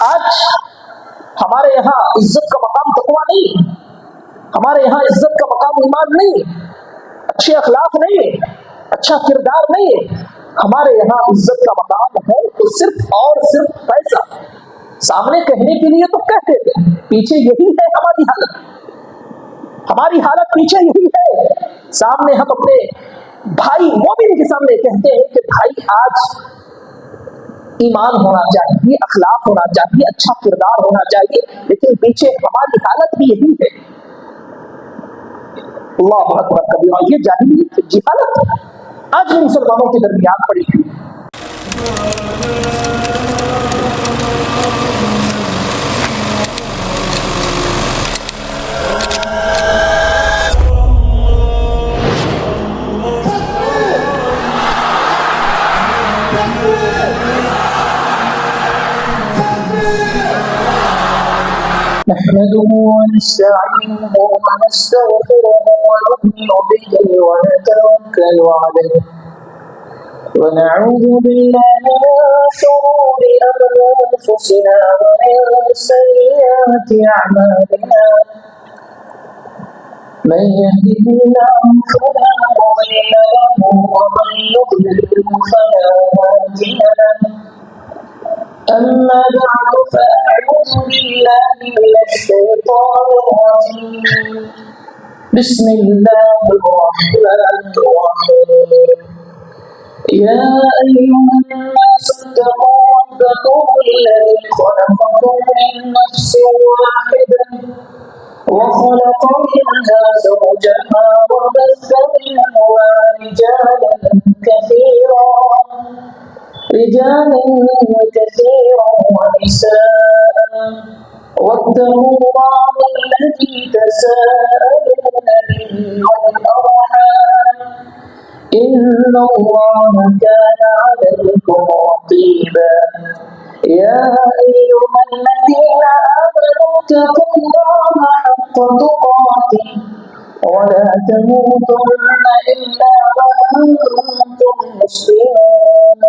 آج ہمارے یہاں عزت کا مقام تقویٰ نہیں، ہمارے یہاں عزت کا مقام ایمان نہیں، اچھے اخلاق نہیں، اچھا کردار نہیں، ہمارے یہاں عزت کا مقام ہے تو صرف اور صرف پیسہ۔ سامنے کہنے کے لیے تو کہتے تھے، پیچھے یہی ہے ہماری حالت، ہماری حالت پیچھے یہی ہے۔ سامنے ہم اپنے بھائی مومن کے سامنے کہتے ہیں کہ بھائی آج ایمان ہونا چاہیے، اخلاق ہونا چاہیے، اچھا کردار ہونا چاہیے، لیکن پیچھے ہماری حالت بھی یہی ہے۔ اللہ اکبر کبیرہ، یہ جاہلیت کی جہالت آج بھی مسلمانوں کے درمیان پڑی ہوئی ہے۔ نحمده ونستعينه ونستغفره ونؤمن به ونتوكل عليه ونعوذ بالله من شرور أنفسنا ومن سيئات أعمالنا من يهده الله فلا مضل له ومن يضلل فلا هادي له أما بعد فأعوذ بالله من الشيطان الرجيم بسم الله الرحمن الرحيم يا أيها الناس اتقوا ربكم الذي خلقكم من نفس واحدة وخلق منها زوجها وبث منهما رجالا كثيرا ونساء واتقوا الله الذي تساءلون به والأرحام إن الله كان عليكم رقيبا يا أيها الذين آمنوا اتقوا الله حق تقاته ولا تموتن إلا وأنتم مسلمون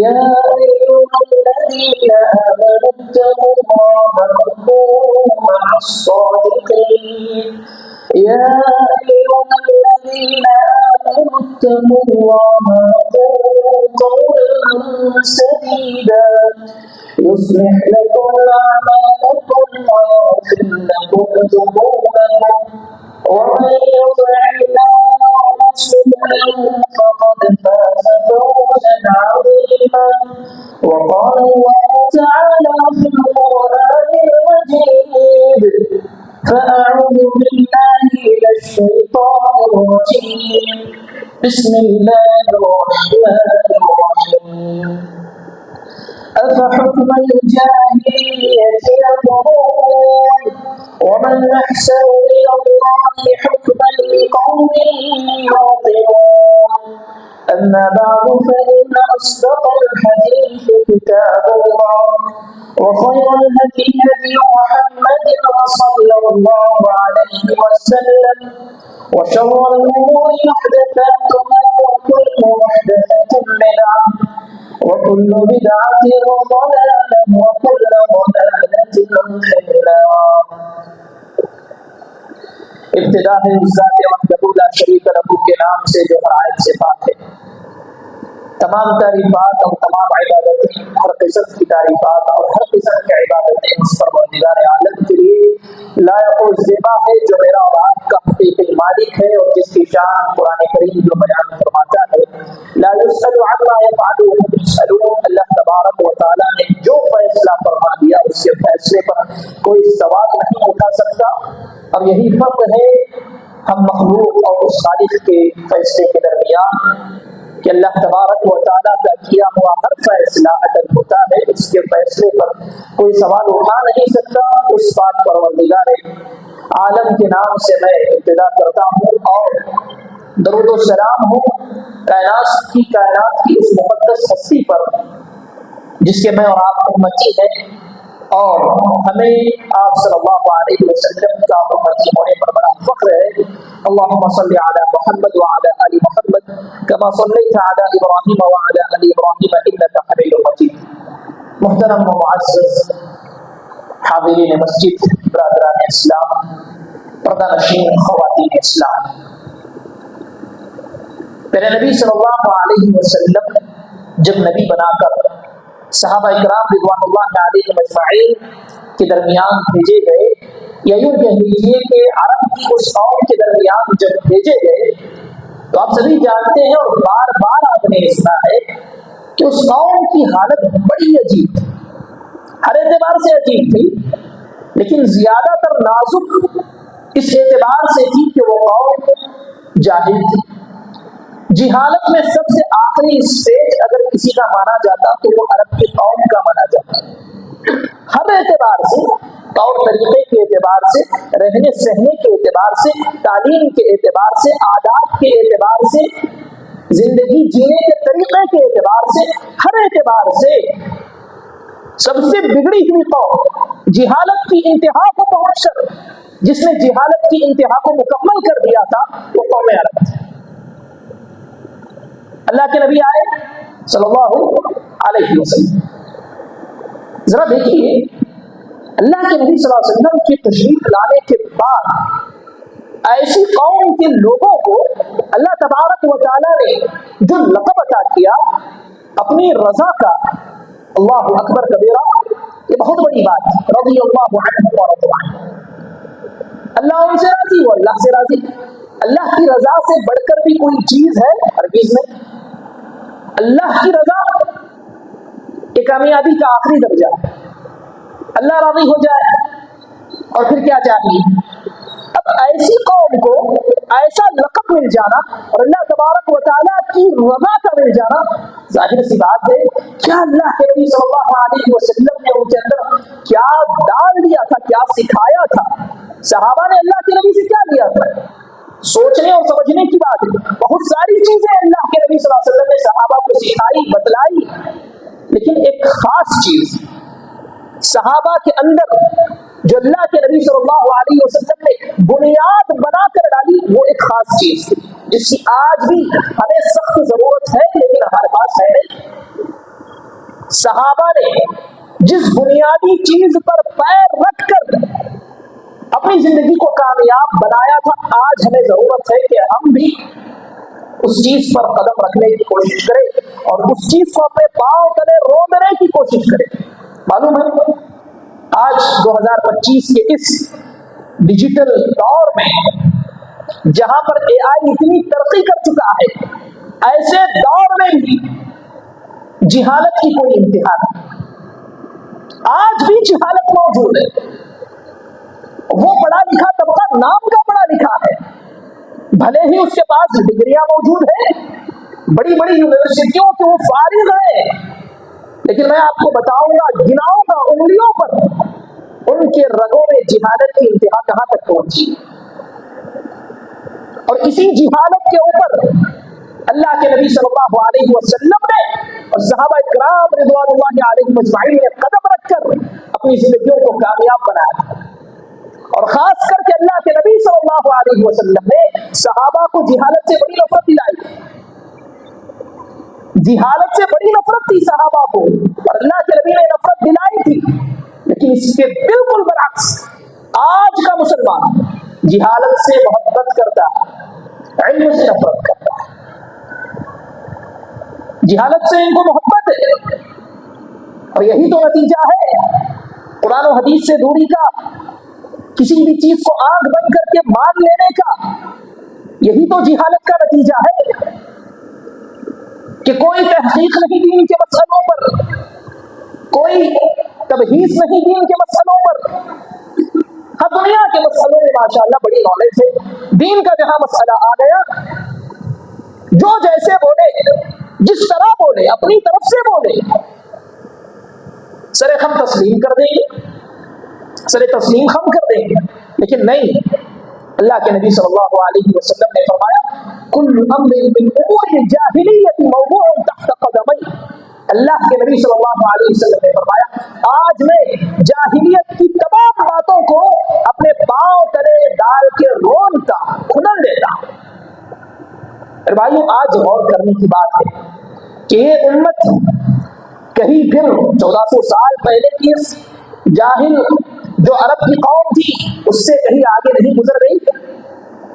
يا أيها الذين آمنوا اتقوا الله وكونوا مع الصادقين يا أيها الذين آمنوا اتقوا الله وقولوا قولا سديدا يصلح لكم أعمالكم ويغفر لكم ذنوبكم ومن يطع الله ورسوله فقد فاز فوزا عظيما وقال الله تعالى في القرآن المجيد فأعوذ بالله من الشيطان الرجيم بسم الله الرحمن الرحيم أفحكم الجاهلية يبغون ومن أحسن من الله حكما لقوم يوقنون أما بعد فإن أصدق الحديث كتاب الله وخير الهدي هدي محمد صلى الله عليه وسلم وشر الأمور محدثاتها وكل محدثة بدعة وكل بدعة ضلالة وكل ضلالة في النار۔ ابتدا ہے اس ذات وحدہ لا شریک لہ کے نام سے جو ہر عیب سے پاک ہے۔ تمام تعریفات اور تمام عبادتیں، ہر قسم کی تعریفات اور ہر قسم کی عبادتیں اس پروردگار عالم کے لیے لائق و زیبا ہے جو میرا اور آپ کا حقیقی مالک ہے اور جس کی شان قرآن کریم جو بیان فرماتا ہے لا يسأل عما يفعل وهم يسألون۔ اللہ تبارک و تعالیٰ نے جو فیصلہ فرما دیا اس کے فیصلے پر کوئی سوال نہیں اٹھا سکتا، اور یہی فرق ہے ہم مخلوق اور اس خالق کے فیصلے کے درمیان کہ اللہ تبارک و تعالیٰ کا کیا ہوا ہر فیصلہ عدل ہوتا ہے، اس کے فیصلے پر کوئی سوال اٹھا نہیں سکتا۔ اس بات پروردگار عالم کے نام سے میں ابتدا کرتا ہوں اور درود و سلام ہوں کائنات کی اس مقدس ہستی پر جس کے میں اور آپ امتی ہیں، اور ہمیں آپ صلی اللہ علیہ وسلم کا امتی ہونے پر بڑا فخر ہے. اللهم صل على محمد وعلى آل محمد كما صليت على إبراهيم وعلى آل إبراهيم إنك حميد مجيد. محترم و معزز حاضرین مسجد، برادران اسلام، پردہ نشین خواتین اسلام، میرے نبی صلی اللہ علیہ وسلم جب نبی بنا کر صحابہ اکرام رضوان اللہ علیہم اجمعین کے درمیان بھیجے گئے، یا یوں کہہ لیجیے کہ عرب کی اس قوم کے درمیان جب بھیجے گئے تو آپ سبھی جانتے ہیں اور بار بار آپ نے سنا ہے کہ اس قوم کی حالت بڑی عجیب تھی، ہر اعتبار سے عجیب تھی، لیکن زیادہ تر نازک اس اعتبار سے تھی کہ وہ قوم جاہل تھی. جہالت میں سب سے آخری اسٹیج اگر کسی کا مانا جاتا تو وہ عرب کی قوم کا مانا جاتا. ہر اعتبار سے، طور طریقے کے اعتبار سے، رہنے سہنے کے اعتبار سے، تعلیم کے اعتبار سے، عادات کے اعتبار سے، زندگی جینے کے طریقے کے اعتبار سے، ہر اعتبار سے سب سے بگڑی ہوئی قوم، جہالت کی انتہا کو پہنچ کر جس نے جہالت کی انتہا کو مکمل کر دیا تھا وہ قوم عرب تھی. اللہ کے نبی آئے صلی اللہ علیہ وسلم. ذرا دیکھیے، اللہ کے نبی صلی اللہ علیہ وسلم کی تشریف لانے کے بعد ایسی قوم کے لوگوں کو اللہ تبارک و تعالیٰ نے جو لقب عطا کیا اپنی رضا کا، اللہ اکبر کبیرہ، یہ بہت بڑی بات ہے. رضی اللہ عنہ ورضوا عنہ، اللہ ان سے راضی، وہ اللہ سے راضی. اللہ کی رضا سے بڑھ کر بھی کوئی چیز ہے؟ ہرگز نہیں. اللہ کی رضا یہ کامیابی کا آخری درجہ ہے. اللہ راضی ہو جائے اور پھر کیا چاہیے. اب ایسی قوم کو ایسا لقب مل جانا اور اللہ تبارک و تعالیٰ کی رضا کا مل جانا، ظاہر سی بات ہے کیا اللہ کے نبی صلی اللہ علیہ وسلم نے ان کے اندر کیا ڈال دیا تھا، کیا سکھایا تھا. صحابہ نے اللہ کے نبی سے کیا لیا تھا؟ سوچنے اور سمجھنے کی بات ہے. بہت ساری چیزیں اللہ کے نبی صلی اللہ علیہ وسلم نے صحابہ کو سکھائی، بتلائی، لیکن ایک خاص چیز صحابہ کے اندر جو اللہ کے نبی صلی اللہ علیہ وسلم نے بنیاد بنا کر ڈالی، وہ ایک خاص چیز تھی جس کی آج بھی ہمیں سخت ضرورت ہے لیکن ہمارے پاس ہے نہیں. صحابہ نے جس بنیادی چیز پر پیر رکھ کر اپنی زندگی کو کامیاب بنایا تھا، آج ہمیں ضرورت ہے کہ ہم بھی اس چیز پر قدم رکھنے کی کوشش کریں اور اس چیز کو اپنے پاؤں تلے روندنے کی کوشش کریں. معلوم ہے آج 2025 کے اس ڈیجیٹل دور میں جہاں پر اے آئی اتنی ترقی کر چکا ہے، ایسے دور میں بھی جہالت کی کوئی انتہا نہیں. آج بھی جہالت موجود ہے. وہ پڑھا لکھا طبقہ نام کا پڑھا لکھا ہے، بھلے ہی اس کے پاس ڈگریاں موجود ہیں، بڑی بڑی یونیورسٹیوں کے وہ فارغ ہیں، لیکن میں آپ کو بتاؤں گا، گناؤں گا انگلیوں پر ان کے رگوں میں جہالت کی انتہا کہاں تک پہنچی. اور اسی جہالت کے اوپر اللہ کے نبی صلی اللہ علیہ وسلم نے اور صحابہ کرام رضوان اللہ علیہم اجمعین نے قدم رکھ کر اپنی زندگیوں کو کامیاب بنایا. اور خاص کر کے اللہ کے نبی صلی اللہ علیہ وسلم نے صحابہ کو جہالت سے بڑی نفرت دلائی. جہالت سے بڑی نفرت تھی صحابہ کو اور اللہ کے نبی نے نفرت دلائی تھی. لیکن اس کے بالکل برعکس آج کا مسلمان جہالت سے محبت کرتا ہے، علم سے نفرت کرتا ہے. جہالت سے ان کو محبت ہے اور یہی تو نتیجہ ہے قرآن و حدیث سے دوری کا، کسی بھی چیز کو آنکھ بند کر کے مان لینے کا. یہی تو جہالت کا نتیجہ ہے کہ کوئی تحقیق نہیں دین کے مسئلوں پر، کوئی تبحیث نہیں دین کے مسئلوں پر. ہاں دنیا کے مسئلوں میں ماشاءاللہ بڑی نالج ہے، دین کا جہاں مسئلہ آ گیا جو جیسے بولے، جس طرح بولے، اپنی طرف سے بولے، سر ہم تسلیم کر دیں گے، سر تسلیم ہم کر دیں گے. لیکن نہیں، اللہ کے نبی صلی اللہ علیہ وسلم نے فرمایا کل امر من امور الجاہلیت موضوع تحت قدمی. اللہ کے نبی صلی اللہ علیہ وسلم نے فرمایا آج میں جاہلیت کی تمام باتوں کو اپنے پاؤں تلے ڈال کے رونتا کھنن دیتا. بھائیو آج غور کرنے کی بات ہے کہ یہ امت کہیں پھر 1400 سال پہلے کی جاہل جو عرب کی قوم تھی اس سے کہیں آگے نہیں گزر گئی.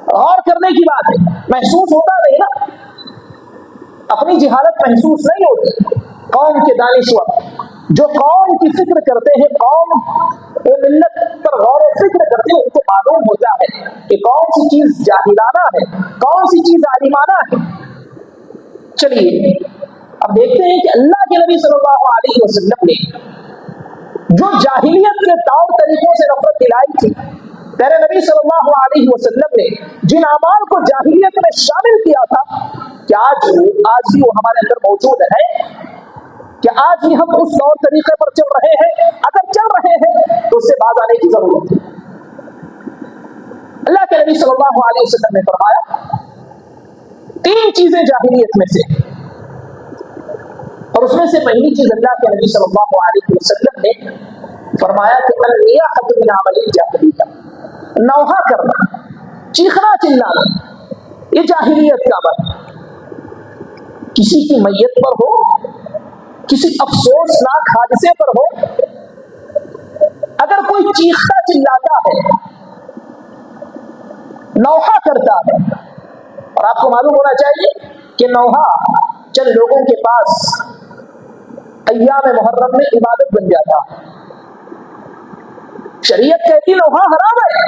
غور کرنے کی بات ہے. محسوس ہوتا نہیں نا, اپنی جہالت محسوس نہیں ہوتی. قوم کے دانشور جو قوم کی فکر کرتے ہیں, قوم وہ ملت پر غور و فکر کرتے ہیں, ان کو معلوم ہوتا ہے کہ کون سی چیز جاہلانہ ہے, کون سی چیز عالمانہ ہے. چلیے اب دیکھتے ہیں کہ اللہ کے نبی صلی اللہ علیہ وسلم نے جو جاہلیت کے طور طریقوں سے نفرت دلائی تھی, پیارے نبی صلی اللہ علیہ وسلم نے جن اعمال کو جاہلیت میں شامل کیا تھا, کیا آج بھی وہ ہمارے اندر موجود ہے؟ کہ آج بھی ہم اس طور طریقے پر چل رہے ہیں؟ اگر چل رہے ہیں تو اس سے باز آنے کی ضرورت ہے. اللہ کے نبی صلی اللہ علیہ وسلم نے فرمایا 3 چیزیں جاہلیت میں سے, اور اس میں سے پہلی چیز اللہ کے نبی صلی اللہ علیہ وسلم نے فرمایا کہ النیاحۃ من عمل الجاہلیہ, نوحہ کرنا, چیخنا چلانا, یہ جاہلیت کا عمل. کسی کی میت پر ہو, کسی افسوسناک حادثے پر ہو, اگر کوئی چیختا چلاتا ہے, نوحہ کرتا ہے, اور آپ کو معلوم ہونا چاہیے کہ نوحہ چند لوگوں کے پاس ایام محرم میں عبادت بن جاتا. شریعت کہتی نوحہ حرام ہے,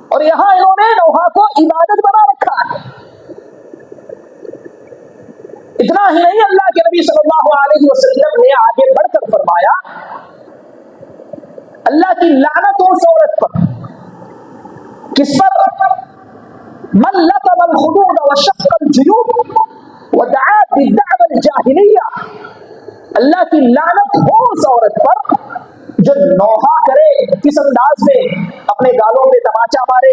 اور یہاں انہوں نے نوحہ کو عبادت بنا رکھا ہے. اتنا ہی نہیں, اللہ کے نبی صلی اللہ علیہ وسلم نے آگے بڑھ کر فرمایا اللہ کی لعنت اس عورت پر, کس پر؟ من لطم الخدود وشق الجيوب ودعا بالدعوى الجاهليه. اللہ کی لعنت ہو اس عورت پر جو نوحہ کرے, کس انداز میں؟ اپنے گالوں پہ تماچا مارے,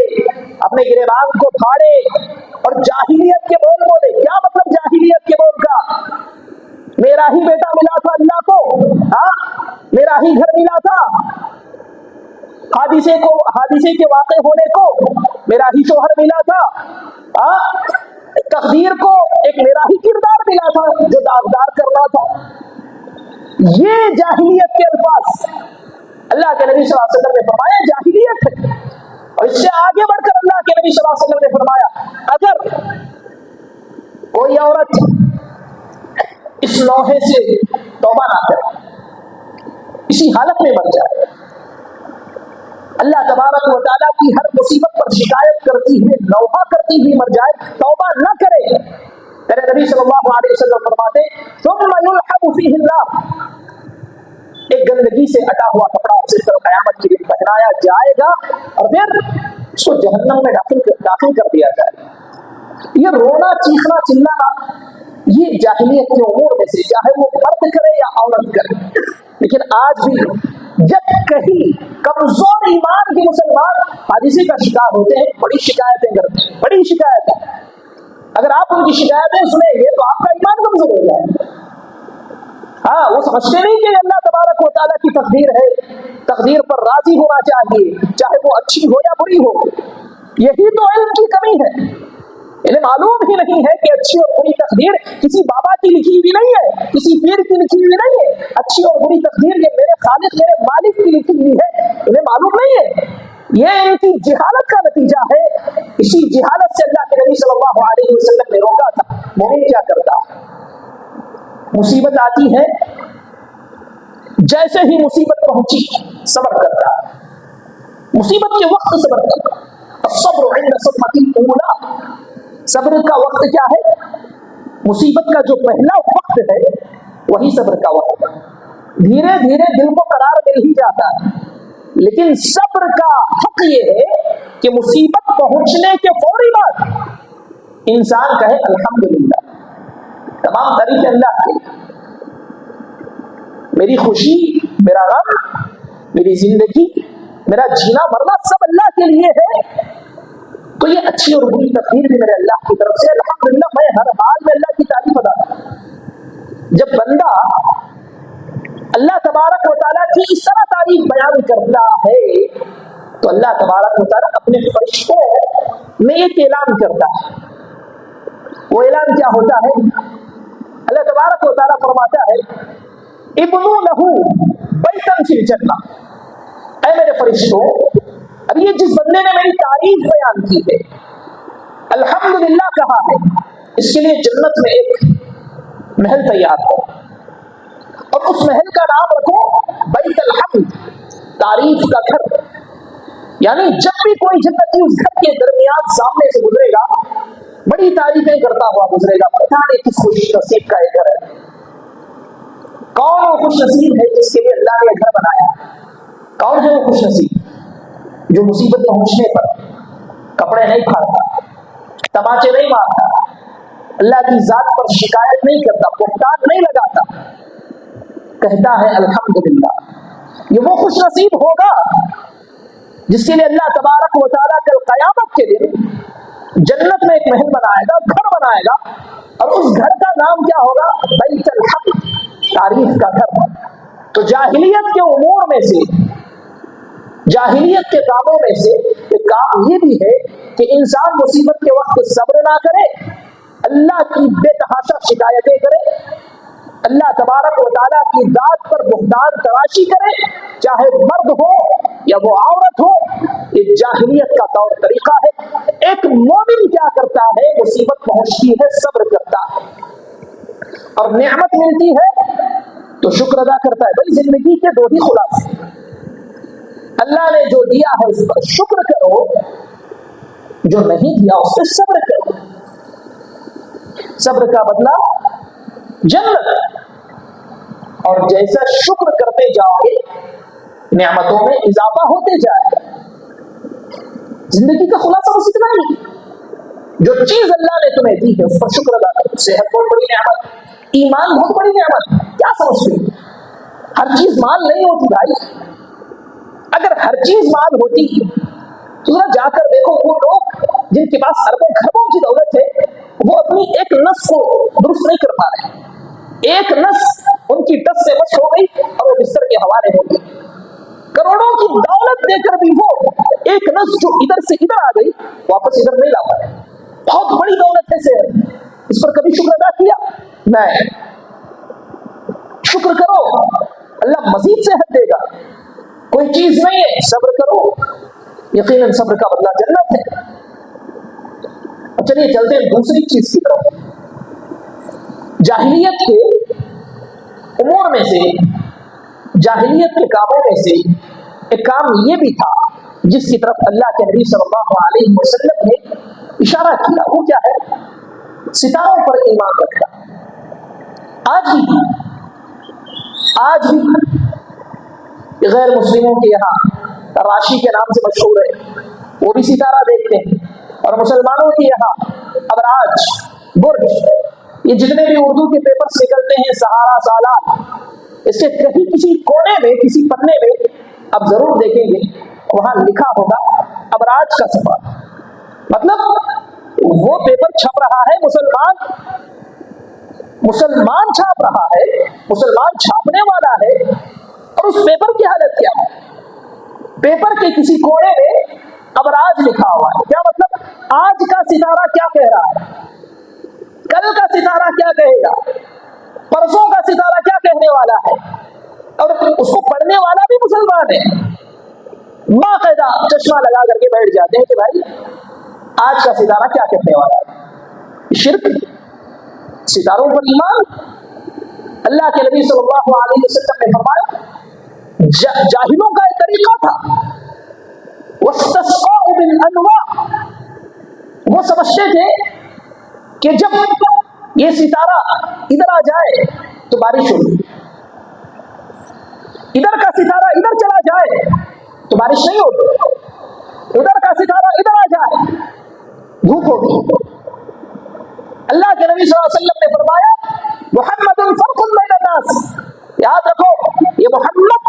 اپنے گریبان کو پھاڑے اور جاہلیت کے بول بولے. کیا مطلب جاہلیت کے بول کا؟ میرا ہی بیٹا ملا تھا اللہ کو, ہاں میرا ہی گھر ملا تھا, حادثے کے واقع ہونے کو میرا ہی شوہر ملا تھا, تقدیر کو ایک میرا ہی کردار ملا تھا جو داغدار کرنا تھا. یہ جاہلیت کے الفاظ اللہ کے نبی صلی اللہ علیہ وسلم نے فرمایا جاہلیت ہے. اور اس سے آگے بڑھ کر اللہ کے نبی صلی اللہ علیہ وسلم نے فرمایا اگر کوئی عورت اس لوہے سے توبہ نہ کرے, اسی حالت میں مر جائے, اللہ تبارک و تعالیٰ کی ہر مصیبت پر شکایت کرتی ہوئی, نوحہ کرتی ہوئی مر جائے, توبہ نہ کرے, میرے نبی صلی اللہ علیہ وسلم فرماتے ثم يلحق فيه النار, ایک گندگی سے ہٹا ہوا کپڑا اسے پر قیامت کے دن پہنایا جائے گا اور پھر اس کو جہنم میں داخل کر دیا جائے گا. یہ رونا چیخنا چلانا یہ جاہلیت کے امور میں سے, چاہے وہ مرد کرے یا عورت کرے. لیکن آج بھی جب کہیں کمزور ایمان کے مسلمان حادثے کا شکار ہوتے ہیں, بڑی شکایتیں کرتے ہیں, بڑی شکایتیں. اگر آپ ان کی شکایتیں سنیں گے تو آپ کا ایمان کمزور ہو جائے. ہاں وہ سمجھتے نہیں کہ اللہ تبارک و تعالیٰ کی تقدیر ہے, تقدیر پر راضی ہونا چاہیے چاہے وہ اچھی ہو یا بری ہو. یہی تو علم کی کمی ہے. انہیں معلوم ہی نہیں ہے کہ اچھی اور بری تقدیر کسی بابا کی لکھی ہوئی نہیں ہے, کسی پیر کی لکھی ہوئی نہیں ہے. اچھی اور بری تقدیر یہ میرے خالق میرے مالک کی لکھی ہوئی ہے. انہیں معلوم نہیں ہے, یہ ان کی جہالت کا نتیجہ ہے. اسی جہالت سے اللہ کے نبی صلی اللہ علیہ وسلم نے روکا تھا. مومن کیا کرتا؟ مصیبت آتی ہے, جیسے ہی مصیبت پہنچی صبر کرتا, مصیبت کے وقت صبر کرتا. الصبر عند صدمة الأولى, صبر کا وقت کیا ہے؟ مصیبت کا جو پہلا وقت ہے وہی صبر کا وقت ہے. دھیرے دھیرے دل کو قرار مل ہی جاتا ہے, لیکن صبر کا حق یہ ہے کہ مصیبت پہنچنے کے فوری بعد انسان کہے الحمدللہ, تمام تعریف اللہ کی, میری خوشی, میرا غم, میری زندگی, میرا جینا مرنا سب اللہ کے لیے ہے. تو یہ اچھی اور بری تقدیر بھی میرے اللہ کی طرف سے. الحمدللہ میں ہر حال میں اللہ کی تعریف ادا کرتا ہوں. جب بندہ اللہ تبارک و تعالیٰ کی اس طرح تعریف بیان کرتا ہے تو اللہ تبارک و تعالیٰ اپنے فرشتوں میں ایک اعلان کرتا ہے. وہ اعلان کیا ہوتا ہے؟ اللہ تبارک و تعالیٰ فرماتا ہے ابنوا لہو بیتا فی الجنہ. اے میرے فرشتوں، اب یہ جس بندے نے میری تعریف بیان کی ہے، الحمدللہ کہا ہے، اس کے لیے جنت میں ایک محل تیار ہو اور اس محل کا نام رکھو بیت الحمد، تعریف کا گھر. یعنی جب بھی کوئی جنتی اس گھر کے درمیان سامنے سے گزرے گا بڑی تعریفیں کرتا ہوا گزرے گا. پتہ نہیں کس خوش نصیب کا یہ گھر ہے. کون وہ خوش نصیب ہے جس کے لیے اللہ نے یہ گھر بنایا؟ کون ہے وہ خوش نصیب جو مصیبت پہنچنے پر کپڑے نہیں پھاڑتا، تماچے نہیں مارتا، اللہ کی ذات پر شکایت نہیں کرتا، بہتان نہیں لگاتا، کہتا ہے الحمدللہ؟ یہ وہ خوش نصیب ہوگا جس کے لیے اللہ تبارک و تعالیٰ کل قیامت کے دن جنت میں ایک محل بنائے گا، گھر بنائے گا، اور اس گھر کا نام کیا ہوگا؟ بیت الحمد، تعریف کا گھر. تو جاہلیت کے امور میں سے، جاہلیت کے کاموں میں سے ایک کام یہ بھی ہے کہ انسان مصیبت کے وقت صبر نہ کرے، اللہ کی بے تحاشا شکایتیں کرے، اللہ تبارک و تعالیٰ کی ذات پر بہتان تراشی کرے، چاہے مرد ہو یا وہ عورت ہو. یہ جاہلیت کا طور طریقہ ہے. ایک مومن کیا کرتا ہے؟ مصیبت پہنچتی ہے صبر کرتا ہے، اور نعمت ملتی ہے تو شکر ادا کرتا ہے. بھائی زندگی کے دو ہی خلاصے، اللہ نے جو دیا ہے اس پر شکر کرو، جو نہیں دیا اس پہ صبر کرو. صبر کا بدلہ جنت. اور جیسا شکر کرتے جاؤ گے نعمتوں میں اضافہ ہوتے جائے. زندگی کا خلاصہ بس اتنا ہی، جو چیز اللہ نے تمہیں دی ہے اس پر شکر ادا کرو. صحت بہت بڑی نعمت، ایمان بہت بڑی نعمت. کیا سمجھتے ہو؟ ہر چیز مال نہیں ہوتی بھائی. اگر ہر چیز مال ہوتی تو ذرا جا کر دیکھو وہ لوگ جن کے پاس اربوں خربوں کی دولت ہے وہ اپنی ایک نس کو درست نہیں کر پا رہے. ایک نس ان کی ٹس سے بس ہو گئی اور وہ بستر کے حوالے ہو گئی. کروڑوں کی دولت دے کر بھی وہ ایک نس جو ادھر سے ادھر آ گئی واپس ادھر نہیں لا پائے. بہت بڑی دولت ہے صحت، اس پر کبھی شکر ادا کیا؟ نہیں. شکر کرو، اللہ مزید صحت دے گا. کوئی چیز نہیں ہے، صبر کرو، یقیناً صبر کا بدلہ جنت ہے. چلیے چلتے ہیں دوسری چیز کی طرف. جاہلیت کے امور میں سے، جاہلیت کے کاموں میں سے ایک کام یہ بھی تھا جس کی طرف اللہ کے نبی صلی اللہ علیہ وسلم نے اشارہ کیا. وہ کیا ہے؟ ستاروں پر ایمان رکھنا. آج بھی غیر مسلموں کے یہاں راشی کے نام سے مشہور ہے، وہ بھی ستارہ دیکھتے ہیں. اور مسلمانوں کے یہاں ابراج، برج، یہ جتنے بھی اردو کے پیپرز نکلتے ہیں، سہارا، سالار، اس کے کہیں کسی کونے میں، کسی پنے میں اب ضرور دیکھیں گے وہاں لکھا ہوگا ابراج کا سفر. مطلب وہ پیپر چھپ رہا ہے، مسلمان چھاپ رہا ہے، مسلمان چھاپنے والا ہے، اور اس پیپر کی حالت کیا ہے؟ پیپر کے کسی کونے میں ابراج لکھا ہوا ہے. کیا مطلب؟ آج کا ستارہ کیا کہہ رہا ہے، کل کا ستارہ کیا کہے گا، پرسوں کا ستارہ کیا کہنے والا ہے. اور اس کو پڑھنے والا بھی مسلمان ہے. باقاعدہ چشمہ لگا کر کے بیٹھ جاتے ہیں کہ بھائی آج کا ستارہ کیا کہنے والا ہے. شرک، ستاروں پر ایمان. اللہ کے نبی صلی اللہ علیہ وسلم نے فرمایا جاہلوں کا ایک طریقہ تھا، وَاسْتَسْقَاءُ بِالْأَنْوَاءِ، وہ سمجھتے تھے کہ جب یہ ستارہ ادھر آ جائے تو بارش ہوگی، ادھر کا ستارہ ادھر چلا جائے تو بارش نہیں ہوگی، ادھر کا ستارہ ادھر آ جائے دھوپ ہوگی. اللہ کے نبی صلی اللہ علیہ وسلم نے فرمایا محمد فرق بین الناس، یاد رکھو یہ محمد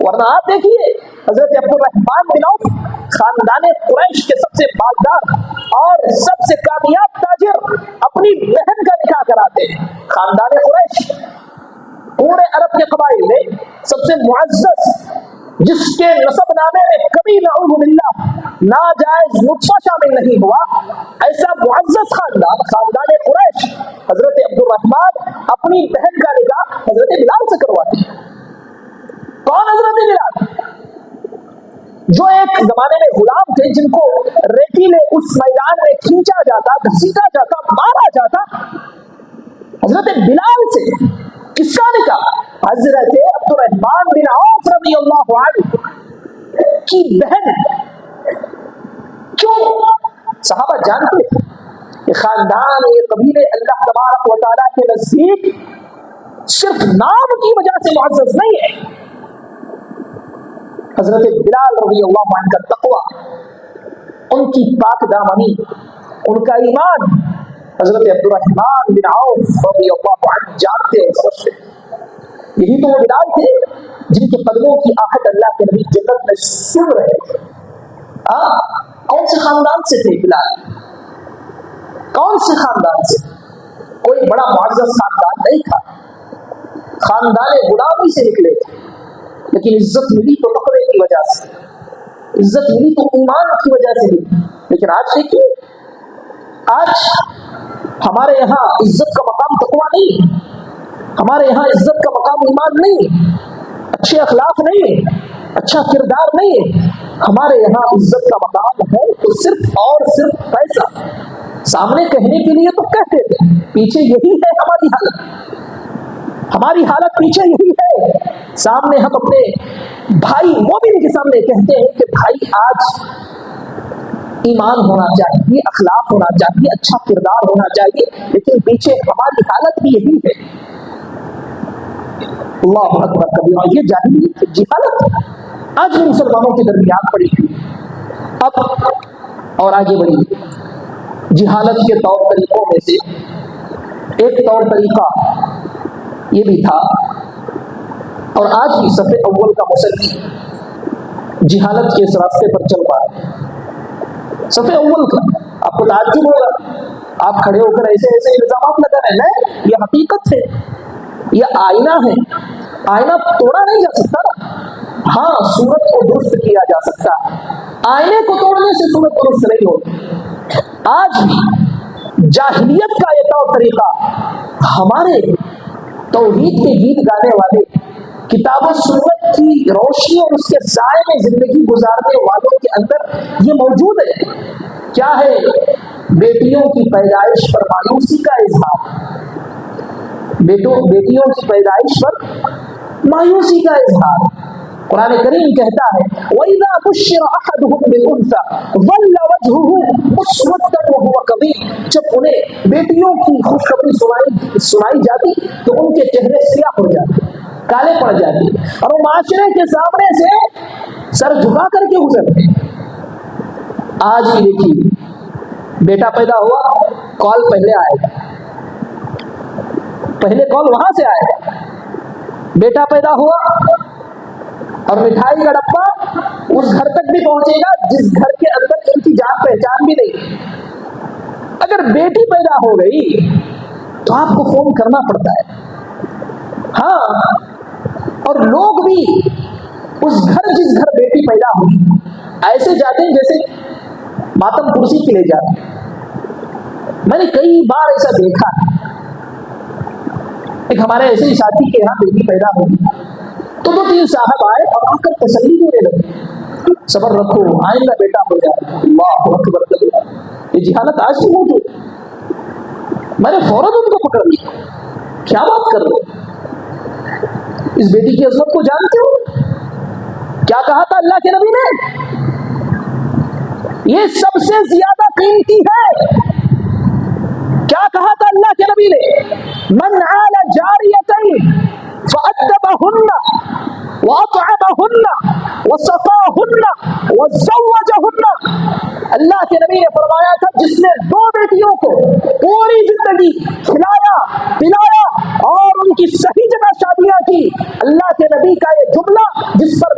ورنہ آپ دیکھیے حضرت عبدالرحمن بن عوف خاندان قریش کے سب سے مالدار اور سب سے کامیاب تاجر اپنی بہن کا نکاح کراتے ہیں. خاندان قریش پورے عرب کے قبائل میں سب سے معزز، جس کے نسب نامے میں کبھی نعوذ باللہ ناجائز نطفہ شامل نہیں ہوا، ایسا معزز خاندان، خاندان قریش، حضرت عبدالرحمن اپنی بہن کا نکاح حضرت بلال سے کرواتے ہیں. کون حضرت بلال؟ جو ایک زمانے میں غلام تھے، جن کو ریتیلے اس میدان میں کھینچا جاتا، گھسیٹا جاتا، مارا جاتا. حضرت بلال سے کس کا نکاح؟ حضرت عبدالرحمن بن عوف رضی اللہ عنہ کی بہن. کیوں؟ صحابہ جانتے ہیں کہ خاندان، یہ قبیلے اللہ تبارک و تعالیٰ کے نزدیک صرف نام کی وجہ سے معزز نہیں ہے. حضرت بلال رضی اللہ عنہ کا تقویٰ، ان کی پاک دامنی، ان کا ایمان حضرت عبدالرحمن بن عوف رضی اللہ عنہ جانتے ہیں، سمجھتے ہیں. یہی تو وہ بلال تھے جن کے قدموں کی آہٹ اللہ کے نبی جنت میں سن رہے تھے. کون سے خاندان سے تھے بلال؟ کون سے خاندان سے؟ کوئی بڑا معزز خاندان نہیں تھا، خاندان غلامی سے نکلے تھے. لیکن عزت ملی تو تقوی کی وجہ سے، عزت ملی تو ایمان کی وجہ سے ملی. لیکن آج دیکھیے، آج ہمارے یہاں عزت کا مقام تقویٰ نہیں، ہمارے یہاں عزت کا مقام ایمان نہیں، اچھے اخلاق نہیں، اچھا کردار نہیں. ہمارے یہاں عزت کا مقام ہے تو صرف اور صرف پیسہ. سامنے کہنے کے لیے تو کہتے تھے، پیچھے یہی ہے ہماری حالت. ہماری حالت پیچھے یہی ہے. سامنے ہم اپنے بھائی مومن کے سامنے کہتے ہیں کہ بھائی آج ایمان ہونا چاہیے، اخلاق ہونا چاہیے، اچھا کردار ہونا چاہیے، لیکن پیچھے ہماری حالت بھی یہی ہے. اللہ اکبر کبیرہ. یہ جاہلیت، جہالت آج بھی مسلمانوں کے درمیان پڑی ہوئی. اب اور آگے بڑھی. جہالت کے طور طریقوں میں سے ایک طور طریقہ یہ بھی تھا، اور آج بھی صف اول کا مسلم جہالت کے اس راستے پر چل پا ہے. صف اول کا آپ کو تعجب ہوگا، آپ کھڑے ہو کر ایسے ایسے الزامات لگا رہے ہیں. یہ حقیقت ہے، یہ آئینہ ہے. آئینہ توڑا نہیں جا سکتا نا. ہاں، صورت کو درست کیا جا سکتا ہے، آئینے کو توڑنے سے صورت درست نہیں ہوتی. آج بھی جاہلیت کا یہ طور طریقہ ہمارے توحید کے گیت گانے والے، کتاب و سنت کی روشنی اور اس کے سائے میں زندگی گزارنے والوں کے اندر یہ موجود ہے. کیا ہے؟ بیٹیوں کی پیدائش پر مایوسی کا اظہار، بیٹیوں کی پیدائش پر مایوسی کا اظہار. قرآن کریم کہتا ہے وَإِذَا بُشِّرَ أَحَدُهُم بِالْأُنثَىٰ ظَلَّ وَجْهُهُ مُسْوَدًّا وَهُوَ كَظِيمٌ. جب انہیں بیٹیوں کی خوشخبری سنائی جاتی تو ان کے چہرے سیاہ ہو جاتے، کالے پڑ جاتے، اور وہ معاشرے کے سامنے سے سر جھکا کر کے گزرتے. آج بھی دیکھیے، بیٹا پیدا ہوا، کال پہلے آئے گا، پہلے کال وہاں سے آئے گا. بیٹا پیدا ہوا اور مٹھائی کا ڈبہ اس گھر تک بھی پہنچے گا جس گھر کے اندر ان کی جان پہچان بھی نہیں. اگر بیٹی پیدا ہو گئی تو آپ کو فون کرنا پڑتا ہے. ہاں، اور لوگ بھی اس گھر جس گھر بیٹی پیدا ہوئی ایسے جاتے ہیں جیسے ماتم کرسی کے لے جاتے ہیں. میں نے کئی بار ایسا دیکھا. ایک ہمارے ایسے ہی ساتھی کے یہاں بیٹی پیدا ہوئی تو 2-3 صاحب آئے اور آ کر تسلی دینے لگے، صبر رکھو، آئندہ بیٹا ہو جائے. اللہ اکبر کبیرہ. یہ جہالت آج بھی موجود. میں نے فوراً ان کو پکڑ لیا. کیا بات کر رہے ہو؟ اس بیٹی کی عظمت کو جانتے ہو؟ کیا کہا تھا اللہ کے نبی نے؟ یہ سب سے زیادہ قیمتی ہے. کیا کہا تھا اللہ کے نبی نے؟ من عال جاریتین فأدبهن وأطعمهن وصفاهن وزوجهن. اللہ کے نبی نے فرمایا تھا جس نے 2 بیٹیوں کو پوری زندگی کھلایا پلایا اور ان کی صحیح جگہ شادیاں کی. اللہ کے نبی کا یہ جملہ جس پر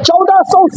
1400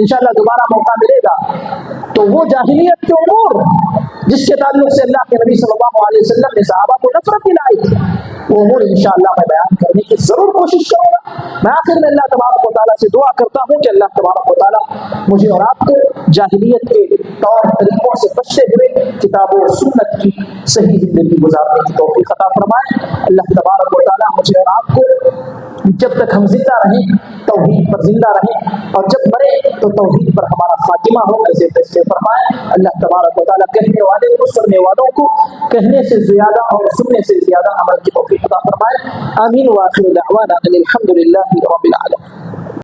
انشاءاللہ دوبارہ موقع ملے گا تو وہ جاہلیت کے امور جس کے تعلق سے اللہ کے نبی صلی اللہ علیہ وسلم نے صحابہ کو نفرت دلائی تھی وہ امور انشاءاللہ میں بیان کرنے کی ضرور کوشش کروں گا. میں آخر میں اللہ تبارک و تعالیٰ سے دعا کرتا ہوں کہ اللہ تبارک و تعالیٰ مجھے اور آپ کو جاہلیت کے طور طریقوں سے بچتے ہوئے کتاب و سنت کی صحیح زندگی گزارنے کی توفیق عطا فرمائے. اللہ تبارک و تعالیٰ مجھے اور آپ کو جب تک ہم زندہ رہیں توحید پر زندہ رہیں اور جب مرے تو توحید پر ہمارا خاتمہ ہو ایسے فیصلے فرمائے. اللہ تبارک و تعالیٰ کہنے والے کو سننے والوں کو کہنے سے زیادہ اور سننے سے زیادہ عمل کی توفیق عطا فرمائے. آمین. وآخر دعوانا ان الحمد للہ رب العالمین.